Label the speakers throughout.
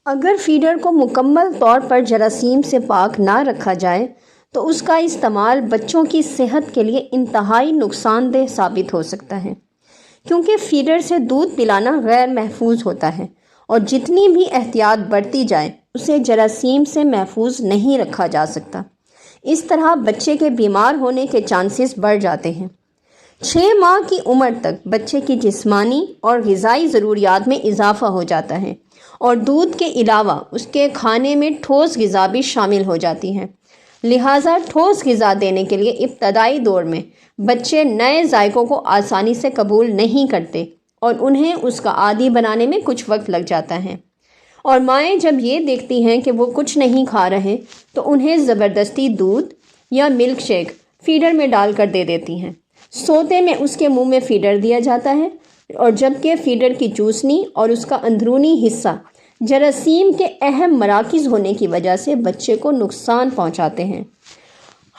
Speaker 1: اگر فیڈر کو مکمل طور پر جراثیم سے پاک نہ رکھا جائے تو اس کا استعمال بچوں کی صحت کے لیے انتہائی نقصان دہ ثابت ہو سکتا ہے، کیونکہ فیڈر سے دودھ پلانا غیر محفوظ ہوتا ہے اور جتنی بھی احتیاط برتی جائے اسے جراثیم سے محفوظ نہیں رکھا جا سکتا۔ اس طرح بچے کے بیمار ہونے کے چانسز بڑھ جاتے ہیں۔ 6 ماہ کی عمر تک بچے کی جسمانی اور غذائی ضروریات میں اضافہ ہو جاتا ہے اور دودھ کے علاوہ اس کے کھانے میں ٹھوس غذا بھی شامل ہو جاتی ہے۔ لہٰذا ٹھوس غذا دینے کے لیے ابتدائی دور میں بچے نئے ذائقوں کو آسانی سے قبول نہیں کرتے اور انہیں اس کا عادی بنانے میں کچھ وقت لگ جاتا ہے، اور مائیں جب یہ دیکھتی ہیں کہ وہ کچھ نہیں کھا رہے تو انہیں زبردستی دودھ یا ملک شیک فیڈر میں ڈال کر دے دیتی ہیں۔ سوتے میں اس کے منہ میں فیڈر دیا جاتا ہے، اور جبکہ فیڈر کی چوسنی اور اس کا اندرونی حصہ جراثیم کے اہم مراکز ہونے کی وجہ سے بچے کو نقصان پہنچاتے ہیں۔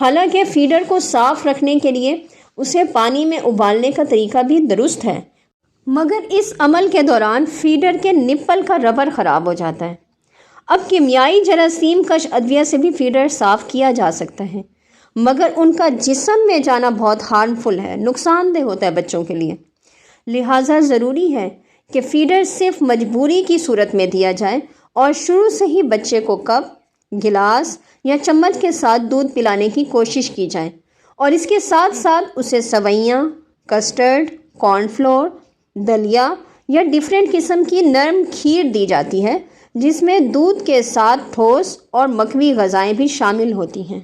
Speaker 1: حالانکہ فیڈر کو صاف رکھنے کے لیے اسے پانی میں ابالنے کا طریقہ بھی درست ہے، مگر اس عمل کے دوران فیڈر کے نپل کا ربر خراب ہو جاتا ہے۔ اب کیمیائی جراثیم کش ادویہ سے بھی فیڈر صاف کیا جا سکتا ہے، مگر ان کا جسم میں جانا بہت ہارمفل ہے، نقصان دہ ہوتا ہے بچوں کے لیے۔ لہٰذا ضروری ہے کہ فیڈر صرف مجبوری کی صورت میں دیا جائے اور شروع سے ہی بچے کو کپ، گلاس یا چمچ کے ساتھ دودھ پلانے کی کوشش کی جائے، اور اس کے ساتھ ساتھ اسے سوئیاں، کسٹرڈ، کارن فلور، دلیا یا ڈیفرنٹ قسم کی نرم کھیر دی جاتی ہے جس میں دودھ کے ساتھ ٹھوس اور مکھوی غذائیں بھی شامل ہوتی ہیں۔